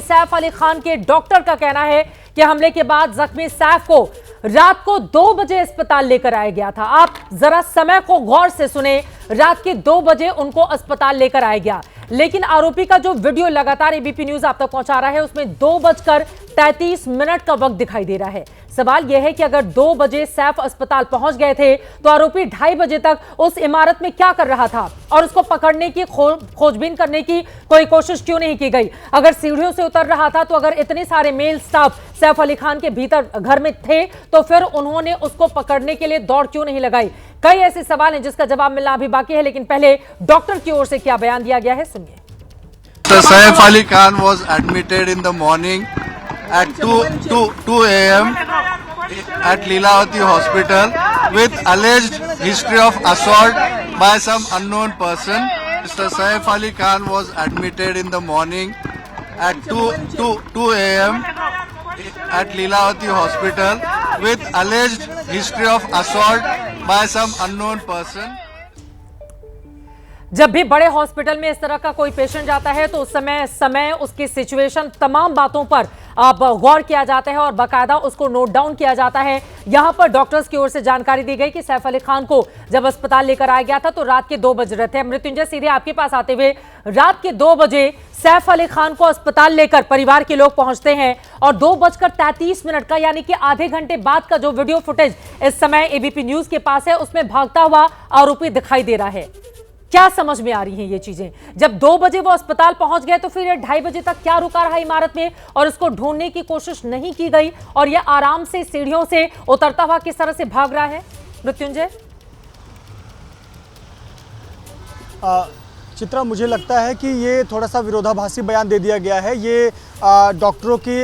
सैफ अली खान के डॉक्टर का कहना है कि हमले के बाद जख्मी सैफ को रात को 2 बजे अस्पताल लेकर आया गया था। आप जरा समय को गौर से सुने, रात के 2 बजे उनको अस्पताल लेकर आया गया, लेकिन आरोपी का जो वीडियो लगातार एबीपी न्यूज आप तक पहुंचा रहा है उसमें 2:33 का वक्त दिखाई दे रहा है। सवाल यह है कि अगर 2 बजे सैफ अस्पताल पहुंच गए थे तो आरोपी 2:30 बजे तक उस इमारत में क्या कर रहा था और उसको पकड़ने की खोजबीन करने की कोई कोशिश क्यों नहीं की गई? अगर सीढ़ियों से उतर रहा था तो अगर इतने सारे मेल स्टाफ सैफ अली खान के भीतर घर में थे तो फिर उन्होंने उसको पकड़ने के लिए दौड़ क्यों नहीं लगाई? कई ऐसे सवाल हैं जिसका जवाब मिलना अभी बाकी है, लेकिन पहले डॉक्टर की ओर से क्या बयान दिया गया है सुनिए। Saif Ali Khan was admitted in the morning at 2 a.m. at Leelavati Hospital with alleged history of assault by some unknown person. Mr. Saif Ali Khan was admitted in the morning at 2 a.m. at Leelavati Hospital with alleged history of assault by some unknown person. जब भी बड़े hospital में इस तरह का कोई patient जाता है तो उस समय उसकी सिचुएशन, तमाम बातों पर गौर किया जाता है और बाकायदा उसको नोट डाउन किया जाता है। यहां पर डॉक्टर्स की ओर से जानकारी दी गई कि सैफ अली खान को जब अस्पताल लेकर आया गया था तो रात के 2 बज रहे थे। मृत्युंजय, सीधे आपके पास आते हुए, रात के 2 बजे सैफ अली खान को अस्पताल लेकर परिवार के लोग पहुंचते हैं और 2:33 का यानी कि आधे घंटे बाद का जो वीडियो फुटेज इस समय एबीपी न्यूज के पास है उसमें भागता हुआ आरोपी दिखाई दे रहा है। क्या समझ में आ रही हैं ये चीजें? जब 2 बजे वो अस्पताल पहुंच गए तो फिर ये 2:30 बजे तक क्या रुका रहा इमारत में और उसको ढूंढने की कोशिश नहीं की गई और ये आराम से सीढ़ियों से उतरता हुआ किस तरह से भाग रहा है? मृत्युंजय, चित्रा, मुझे लगता है कि ये थोड़ा सा विरोधाभासी बयान दे दिया गया है। ये डॉक्टरों की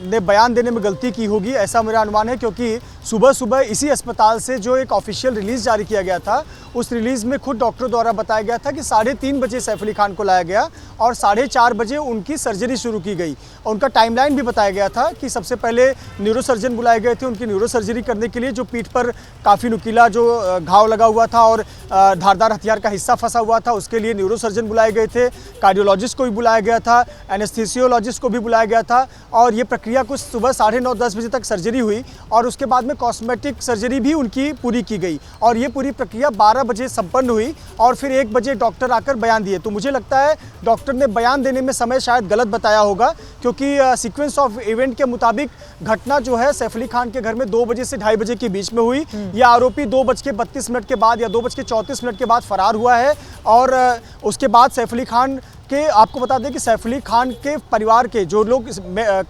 ने बयान देने में गलती की होगी, ऐसा मेरा अनुमान है, क्योंकि सुबह सुबह इसी अस्पताल से जो एक ऑफिशियल रिलीज़ जारी किया गया था उस रिलीज़ में खुद डॉक्टरों द्वारा बताया गया था कि 3:30 बजे सैफ अली खान को लाया गया और 4:30 बजे उनकी सर्जरी शुरू की गई। और उनका टाइमलाइन भी बताया गया था कि सबसे पहले न्यूरोसर्जन बुलाए गए थे उनकी न्यूरोसर्जरी करने के लिए, जो पीठ पर काफ़ी नुकीला जो घाव लगा हुआ था और धारदार हथियार का हिस्सा फंसा हुआ था, उसके लिए न्यूरोसर्जन बुलाए गए थे। कार्डियोलॉजिस्ट को भी बुलाया गया था, एनेस्थीसियोलॉजिस्ट को भी बुलाया गया था और ये प्रक्रिया कुछ सुबह 9:30-10 बजे तक सर्जरी हुई और उसके बाद में कॉस्मेटिक सर्जरी भी उनकी पूरी की गई और ये पूरी प्रक्रिया 12 बजे संपन्न हुई और फिर 1 बजे डॉक्टर आकर बयान दिए। तो मुझे लगता है डॉक्टर ने बयान देने में समय शायद गलत बताया होगा, क्योंकि सीक्वेंस ऑफ इवेंट के मुताबिक घटना जो है सैफ अली खान के घर में 2 बजे से 2:30 बजे के बीच में हुई। यह आरोपी 2:32 के बाद या 2:34 के बाद फरार हुआ है और उसके बाद सैफ अली खान के, आपको बता दें कि सैफ अली खान के परिवार के जो लोग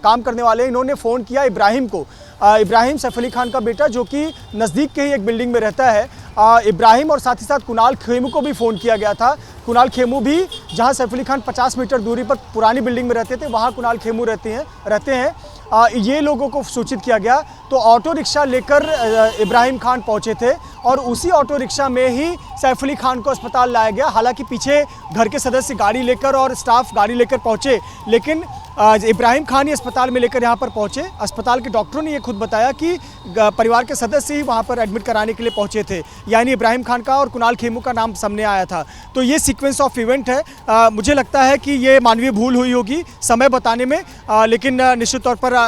काम करने वाले हैं, इन्होंने फ़ोन किया इब्राहिम को। इब्राहिम सैफ अली खान का बेटा जो कि नज़दीक के ही एक बिल्डिंग में रहता है। इब्राहिम और साथ ही साथ कुणाल खेमू को भी फ़ोन किया गया था। कुणाल खेमू भी, जहां सैफ अली खान 50 मीटर दूरी पर पुरानी बिल्डिंग में रहते थे, वहां कुणाल खेमू रहते हैं। ये लोगों को सूचित किया गया तो ऑटो रिक्शा लेकर इब्राहिम खान पहुंचे थे और उसी ऑटो रिक्शा में ही सैफ अली खान को अस्पताल लाया गया। हालांकि पीछे घर के सदस्य गाड़ी लेकर और स्टाफ गाड़ी लेकर पहुंचे, लेकिन इब्राहिम खान ही अस्पताल में लेकर यहाँ पर पहुंचे। अस्पताल के डॉक्टरों ने ये खुद बताया कि परिवार के सदस्य ही वहाँ पर एडमिट कराने के लिए पहुंचे थे, यानी इब्राहिम खान का और कुणाल खेमू का नाम सामने आया था। तो ये सीक्वेंस ऑफ इवेंट है। मुझे लगता है कि ये मानवीय भूल हुई होगी समय बताने में, लेकिन निश्चित तौर पर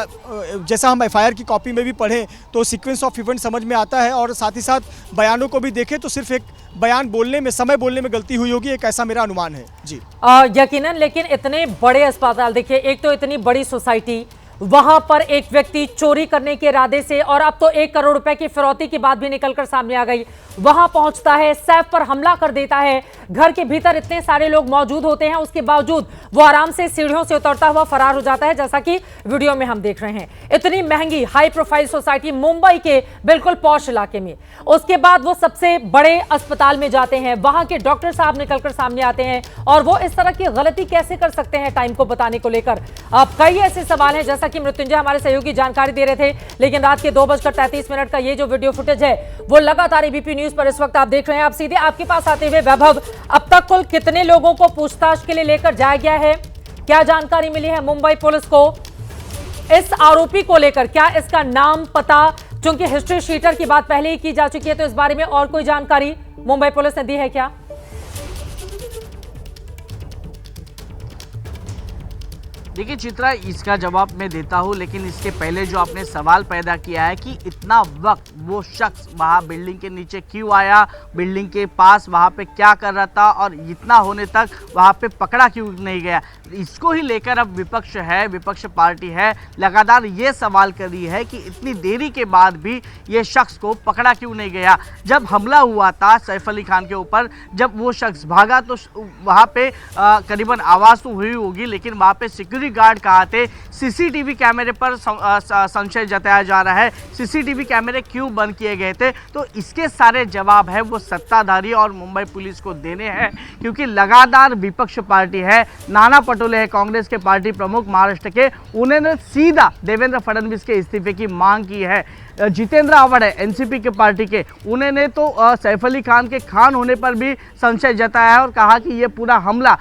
जैसा हम एफआईआर की कॉपी में भी पढ़ें तो सीक्वेंस ऑफ इवेंट समझ में आता है और साथ ही साथ बयानों को भी देखें तो सिर्फ एक बयान बोलने में, समय बोलने में गलती हुई होगी, एक ऐसा मेरा अनुमान है। जी यकीनन, लेकिन इतने बड़े अस्पताल, देखिए, एक तो इतनी बड़ी सोसाइटी, वहां पर एक व्यक्ति चोरी करने के इरादे से, और अब तो 1 करोड़ रुपए की फिरौती की बात भी निकलकर सामने आ गई, वहां पहुंचता है, सैफ पर हमला कर देता है। घर के भीतर इतने सारे लोग मौजूद होते हैं, उसके बावजूद वो आराम से सीढ़ियों से उतरता हुआ फरार हो जाता है, जैसा कि वीडियो में हम देख रहे हैं। इतनी महंगी हाई प्रोफाइल सोसाइटी मुंबई के बिल्कुल पॉश इलाके में, उसके बाद वो सबसे बड़े अस्पताल में जाते हैं, वहां के डॉक्टर साहब निकलकर सामने आते हैं और वो इस तरह की गलती कैसे कर सकते हैं टाइम को बताने को लेकर? अब कई ऐसे सवाल हैं, जैसा कि मृत्युंजय हमारे सहयोगी जानकारी दे रहे थे, लेकिन रात के 2:33 का ये जो वीडियो फुटेज है वो लगातार एबीपी न्यूज पर इस वक्त आप देख रहे हैं। आप सीधे आपके पास आते हुए वैभव, अब तक कुल कितने लोगों को पूछताछ के लिए लेकर जाया गया है? क्या जानकारी मिली है मुंबई पुलिस को इस आरोपी को लेकर? क्या इसका नाम, पता, चूंकि हिस्ट्री शीटर की बात पहले ही की जा चुकी है, तो इस बारे में और कोई जानकारी मुंबई पुलिस ने दी है क्या? देखिए चित्रा, इसका जवाब मैं देता हूँ, लेकिन इसके पहले जो आपने सवाल पैदा किया है कि इतना वक्त वो शख्स वहाँ बिल्डिंग के नीचे क्यों आया, बिल्डिंग के पास वहाँ पे क्या कर रहा था और इतना होने तक वहाँ पे पकड़ा क्यों नहीं गया, इसको ही लेकर अब विपक्ष पार्टी है लगातार ये सवाल कर रही है कि इतनी देरी के बाद भी ये शख्स को पकड़ा क्यों नहीं गया। जब हमला हुआ था सैफ अली खान के ऊपर, जब वो शख्स भागा तो वहाँ पे करीबन आवाज़ तो हुई होगी, लेकिन वहाँ पे सिक्योरिटी गार्ड कहाँ थे, सीसीटीवी कैमरे पर संशय जताया जा रहा है, सीसीटीवी कैमरे क्यों बंद किए गए थे। तो इसके सारे जवाब है वो सत्ताधारी और मुंबई पुलिस को देने हैं, क्योंकि लगातार विपक्ष पार्टी है, नाना पटोले है कांग्रेस के पार्टी प्रमुख महाराष्ट्र के, उन्होंने सीधा देवेंद्र फडणवीस के इस्तीफे की मांग की है। जितेंद्र आव्हाड है एनसीपी के पार्टी के, उन्होंने तो सैफ अली खान के खान होने पर भी संशय जताया है और कहा कि ये पूरा हमला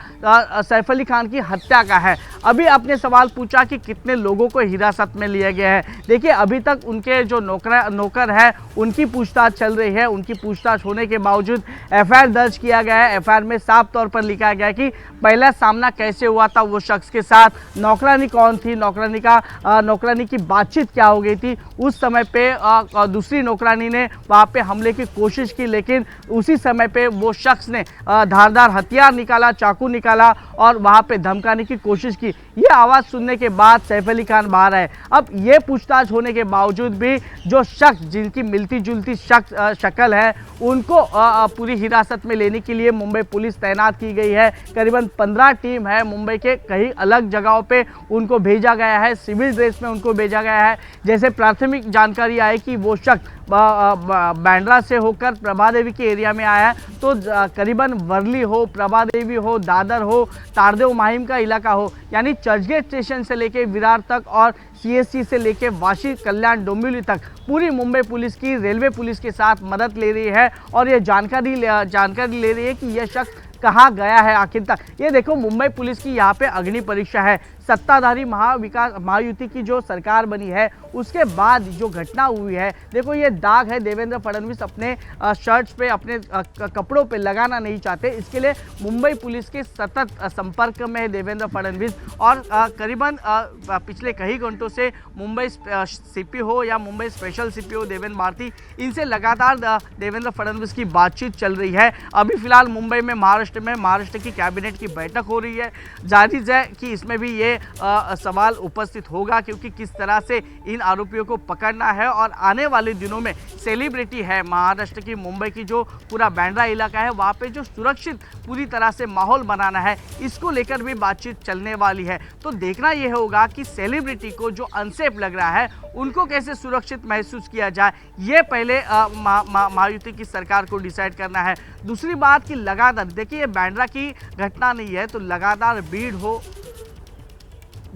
सैफ अली खान की हत्या का है। अभी आपने सवाल पूछा कि कितने लोगों को हिरासत में लिया गया है। देखिए अभी तक उनके जो नौकर है उनकी पूछताछ चल रही है। उनकी पूछताछ होने के बावजूद एफआईआर दर्ज किया गया है। एफआईआर में साफ तौर पर लिखा गया है कि पहला सामना कैसे हुआ था वो शख्स के साथ, नौकरानी कौन थी, नौकरानी की बातचीत क्या हो गई थी, उस समय पे दूसरी नौकरानी ने वहाँ पे हमले की कोशिश की, लेकिन उसी समय पे वो शख्स ने धारदार हथियार निकाला, चाकू निकाला और वहाँ पे धमकाने की कोशिश की। ये आवाज़ सुनने के बाद सैफ अली खान बाहर आए। अब ये पूछताछ होने के बावजूद भी जो शख्स जिनकी मिलती जुलती शक्ल है उनको पूरी हिरासत में लेने के लिए मुंबई पुलिस तैनात की गई है। करीबन 15 टीम है मुंबई के कई अलग जगहों पे उनको भेजा गया है, सिविल ड्रेस में उनको भेजा गया है। जैसे प्राथमिक जानकारी आई कि वो शख्स बांद्रा से होकर प्रभादेवी के एरिया में आया है, तो करीबन वर्ली हो, प्रभादेवी हो, दादर हो, तारदेव माहिम का इलाका हो, यानी चर्चगेट स्टेशन से लेके विरार तक और सीएससी से लेके वाशी, कल्याण, डोंबिवली तक पूरी मुंबई पुलिस की रेलवे पुलिस के साथ मदद ले रही है और ये जानकारी ले रही है कि यह शख्स कहाँ गया है आखिर तक। ये देखो मुंबई पुलिस की यहाँ पे अग्नि परीक्षा है। सत्ताधारी महायुति की जो सरकार बनी है उसके बाद जो घटना हुई है, देखो ये दाग है देवेंद्र फडणवीस अपने शर्ट्स पे, अपने कपड़ों पे लगाना नहीं चाहते। इसके लिए मुंबई पुलिस के सतत संपर्क में है देवेंद्र फडणवीस और करीबन पिछले कई घंटों से मुंबई सीपी हो या मुंबई स्पेशल सीपी हो देवेंद्र भारती, इनसे लगातार देवेंद्र फडणवीस की बातचीत चल रही है। अभी फिलहाल मुंबई में महाराष्ट्र की कैबिनेट की बैठक हो रही है। जाहिर है कि इसमें भी ये सवाल उपस्थित होगा, क्योंकि किस तरह से इन आरोपियों को पकड़ना है और आने वाले दिनों में सेलिब्रिटी है महाराष्ट्र की, मुंबई की जो पूरा बांद्रा इलाका है वहाँ पे जो सुरक्षित पूरी तरह से माहौल बनाना है, इसको लेकर भी बातचीत चलने वाली है। तो देखना यह होगा कि सेलिब्रिटी को जो अनसेफ लग रहा है उनको कैसे सुरक्षित महसूस किया जाए, ये पहले महायुति की सरकार को डिसाइड करना है। दूसरी बात कि लगातार देखिए ये बांद्रा की घटना नहीं है, तो लगातार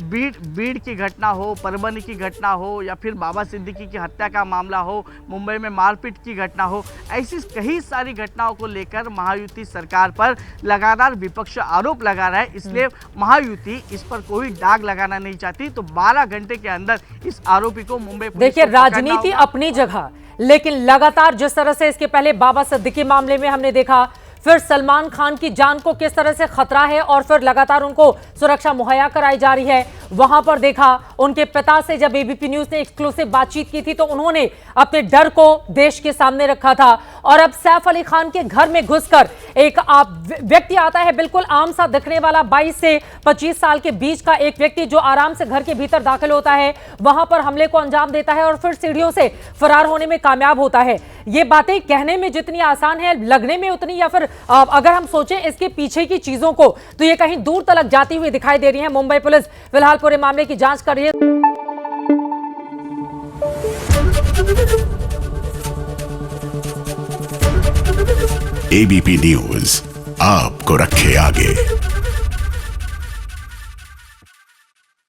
बीड़ की घटना हो, परभनी की घटना हो या फिर बाबा सिद्दीकी की हत्या का मामला हो, मुंबई में मारपीट की घटना हो, ऐसी कई सारी घटनाओं को लेकर महायुति सरकार पर लगातार विपक्ष आरोप लगा रहा है। इसलिए महायुति इस पर कोई दाग लगाना नहीं चाहती। तो 12 घंटे के अंदर इस आरोपी को मुंबई पुलिस देखिए राजनीति अपनी जगह, लेकिन लगातार जिस तरह से इसके पहले बाबा सिद्दीकी मामले में हमने देखा, फिर सलमान खान की जान को किस तरह से खतरा है और फिर लगातार उनको सुरक्षा मुहैया कराई जा रही है। वहां पर देखा उनके पिता से जब एबीपी न्यूज ने एक्सक्लूसिव बातचीत की थी तो उन्होंने अपने डर को देश के सामने रखा था। और अब सैफ अली खान के घर में घुसकर एक व्यक्ति आता है, बिल्कुल आम सा दिखने वाला 22 से 25 साल के बीच का एक व्यक्ति जो आराम से घर के भीतर दाखिल होता है, वहां पर हमले को अंजाम देता है और फिर सीढ़ियों से फरार होने में कामयाब होता है। ये बातें कहने में जितनी आसान है, लगने में उतनी, या फिर अगर हम सोचें इसके पीछे की चीजों को, तो ये कहीं दूर तलक जाती हुई दिखाई दे रही है। मुंबई पुलिस फिलहाल पूरे मामले की जांच कर रही है। एबीपी न्यूज आपको रखे आगे।